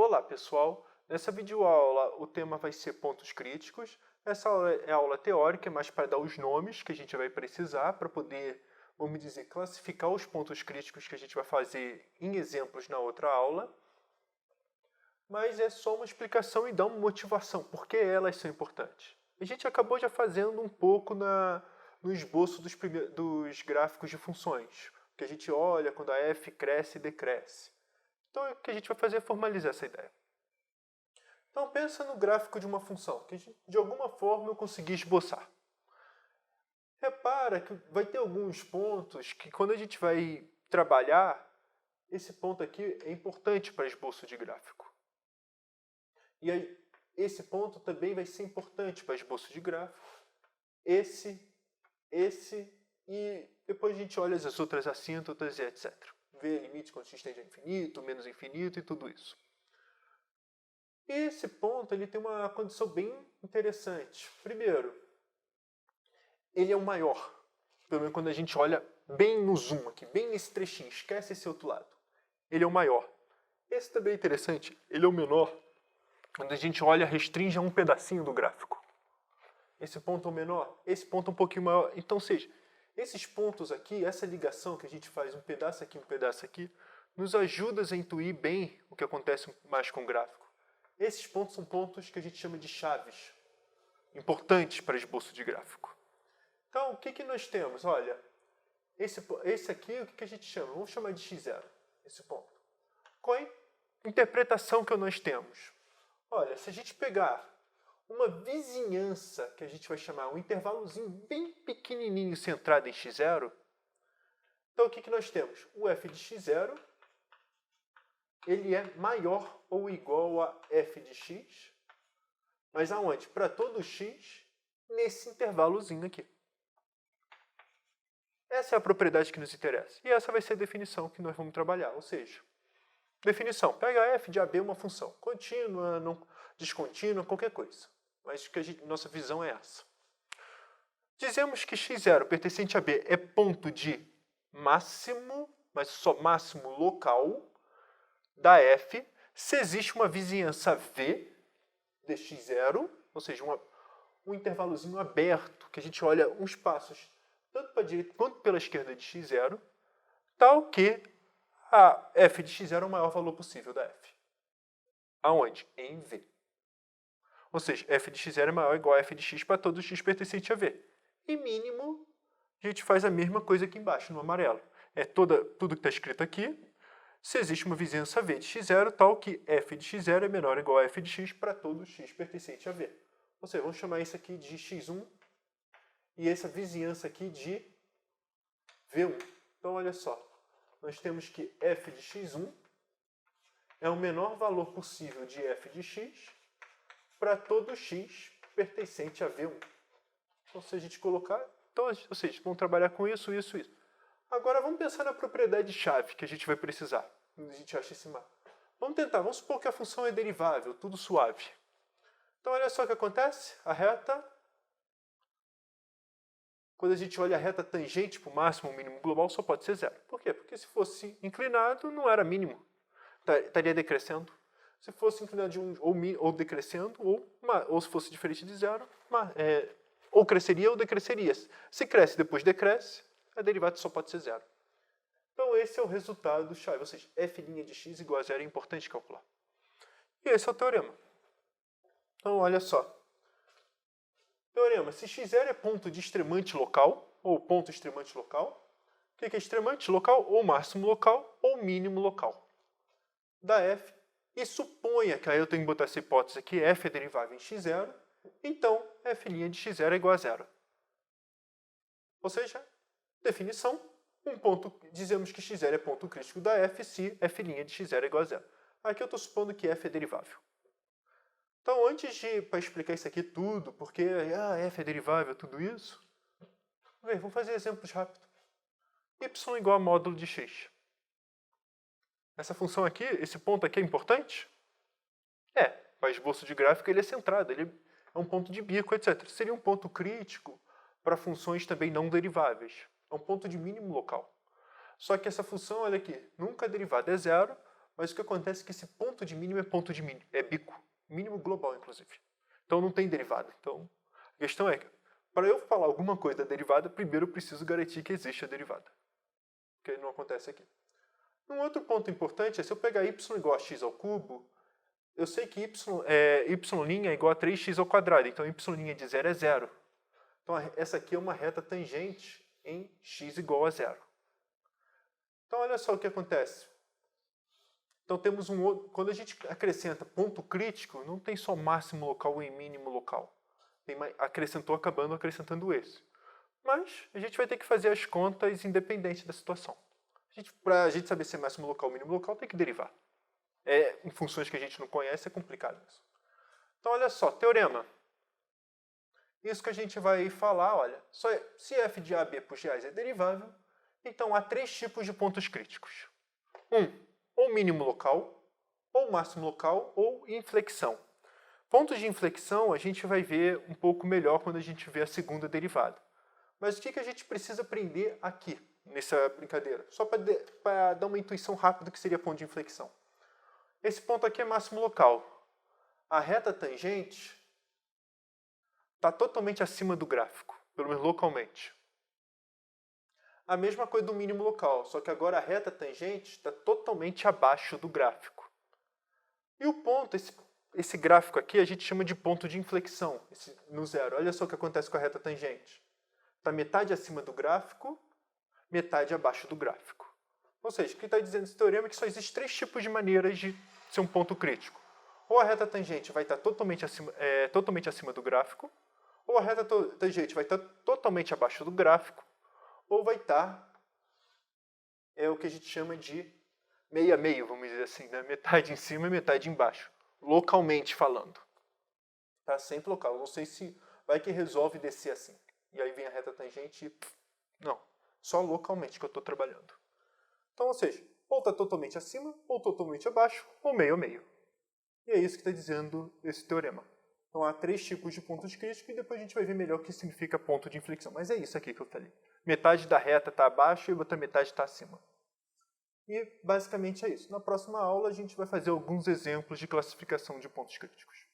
Olá pessoal, nessa videoaula o tema vai ser pontos críticos. Essa aula é aula teórica, mas para dar os nomes que a gente vai precisar para poder, vamos dizer, classificar os pontos críticos que a gente vai fazer em exemplos na outra aula. Mas é só uma explicação e dar uma motivação, por que elas são importantes. A gente acabou já fazendo um pouco no esboço dos gráficos de funções, que a gente olha quando a f cresce e decresce. Então o que a gente vai fazer é formalizar essa ideia. Então pensa no gráfico de uma função, que de alguma forma eu consegui esboçar. Repara que vai ter alguns pontos que quando a gente vai trabalhar, esse ponto aqui é importante para esboço de gráfico. E aí, esse ponto também vai ser importante para esboço de gráfico. Esse, e depois a gente olha as outras assíntotas e etc. Vê limite consistente a infinito, menos infinito e tudo isso. E esse ponto ele tem uma condição bem interessante. Primeiro, ele é o maior. Pelo menos quando a gente olha bem no zoom aqui, bem nesse trechinho, esquece esse outro lado. Ele é o maior. Esse também é interessante, ele é o menor. Quando a gente olha, restringe a um pedacinho do gráfico. Esse ponto é o menor, esse ponto é um pouquinho maior. Então, seja, esses pontos aqui, essa ligação que a gente faz um pedaço aqui, nos ajuda a intuir bem o que acontece mais com o gráfico. Esses pontos são pontos que a gente chama de chaves, importantes para esboço de gráfico. Então, o que nós temos? Olha, esse aqui, o que a gente chama? Vamos chamar de x0, esse ponto. Qual é a interpretação que nós temos? Olha, se a gente pegar uma vizinhança, que a gente vai chamar um intervalozinho bem pequenininho centrado em x0, então o que nós temos? O f de x0, ele é maior ou igual a f de x, mas aonde? Para todo x, nesse intervalozinho aqui. Essa é a propriedade que nos interessa. E essa vai ser a definição que nós vamos trabalhar. Ou seja, definição, pega f de AB uma função contínua, não descontínua, qualquer coisa. Mas que nossa visão é essa. Dizemos que x0 pertencente a B é ponto de máximo, mas só máximo local, da f, se existe uma vizinhança V de x0, ou seja, um intervalozinho aberto, que a gente olha uns passos, tanto para a direita quanto pela esquerda de x0, tal que a f de x0 é o maior valor possível da f. Aonde? Em V. Ou seja, f de x0 é maior ou igual a f de x para todo x pertencente a V. E mínimo, a gente faz a mesma coisa aqui embaixo, no amarelo. É tudo que está escrito aqui, se existe uma vizinhança V de x0, tal que f de x0 é menor ou igual a f de x para todo x pertencente a V. Ou seja, vamos chamar isso aqui de x1 e essa vizinhança aqui de V1. Então, olha só, nós temos que f de x1 é o menor valor possível de f de x para todo x pertencente a V1. Então, se a gente colocar, então, ou seja, vamos trabalhar com isso. Agora, vamos pensar na propriedade-chave que a gente vai precisar quando a gente acha esse mapa. Vamos supor que a função é derivável, tudo suave. Então, olha só o que acontece. A reta, quando a gente olha a reta tangente para o máximo ou mínimo global, só pode ser zero. Por quê? Porque se fosse inclinado, não era mínimo. Estaria decrescendo. Se fosse inclinado de ou decrescendo, ou se fosse diferente de zero, ou cresceria ou decresceria. Se cresce e depois decresce, a derivada só pode ser zero. Então esse é o resultado do chave, ou seja, f' de x igual a zero é importante calcular. E esse é o teorema. Então olha só. Teorema, se x0 é ponto de extremante local, ou ponto extremante local, o que é extremante local? Ou máximo local, ou mínimo local. Da f, e suponha que aí eu tenho que botar essa hipótese aqui, f é derivável em x0, então f' de x0 é igual a zero. Ou seja, definição, dizemos que x0 é ponto crítico da f se f' de x0 é igual a zero. Aqui eu estou supondo que f é derivável. Então, para explicar isso aqui tudo, porque f é derivável, tudo isso, vamos fazer exemplos rápidos. Y igual a módulo de x. Essa função aqui, esse ponto aqui é importante? Para esboço de gráfico ele é centrado, ele é um ponto de bico, etc. Seria um ponto crítico para funções também não deriváveis. É um ponto de mínimo local. Só que essa função, olha aqui, nunca a derivada é zero, Mas o que acontece é que esse ponto de mínimo é ponto de mínimo, é bico. Mínimo global, inclusive. Então não tem derivada. Então, a questão é que, para eu falar alguma coisa da derivada, primeiro eu preciso garantir que existe a derivada. Que não acontece aqui. Um outro ponto importante é, se eu pegar y igual a x ao cubo, eu sei que y' é igual a 3x ao quadrado. Então, y' de 0 é 0. Então, essa aqui é uma reta tangente em x igual a 0. Então, olha só o que acontece. Então, temos um outro... Quando a gente acrescenta ponto crítico, não tem só máximo local e mínimo local. Tem acrescentou acabando acrescentando esse. Mas a gente vai ter que fazer as contas independente da situação. Para a gente saber se é máximo local ou mínimo local, tem que derivar. Em funções que a gente não conhece, é complicado isso. Então, olha só, teorema. Isso que a gente vai falar, olha, se f de AB por GA é derivável, então há 3 tipos de pontos críticos. Ou mínimo local, ou máximo local, ou inflexão. Pontos de inflexão a gente vai ver um pouco melhor quando a gente vê a segunda derivada. Mas o que a gente precisa aprender aqui, nessa brincadeira? Só para dar uma intuição rápida do que seria ponto de inflexão. Esse ponto aqui é máximo local. A reta tangente está totalmente acima do gráfico, pelo menos localmente. A mesma coisa do mínimo local, só que agora a reta tangente está totalmente abaixo do gráfico. E o ponto, esse gráfico aqui, a gente chama de ponto de inflexão, no zero. Olha só o que acontece com a reta tangente. Está metade acima do gráfico, metade abaixo do gráfico. Ou seja, o que está dizendo esse teorema é que só existem 3 tipos de maneiras de ser um ponto crítico. Ou a reta tangente vai estar totalmente acima do gráfico, ou a reta tangente vai estar totalmente abaixo do gráfico, ou vai estar o que a gente chama de meio a meio, vamos dizer assim, né? Metade em cima e metade embaixo, localmente falando. Tá sempre local, não sei se vai que resolve descer assim. E aí vem a reta tangente e... Não, só localmente que eu estou trabalhando. Então, ou seja, ou está totalmente acima, ou totalmente abaixo, ou meio a meio. E é isso que está dizendo esse teorema. Então, há 3 tipos de pontos críticos e depois a gente vai ver melhor o que significa ponto de inflexão. Mas é isso aqui que eu falei. Metade da reta está abaixo e a outra metade está acima. E, basicamente, é isso. Na próxima aula, a gente vai fazer alguns exemplos de classificação de pontos críticos.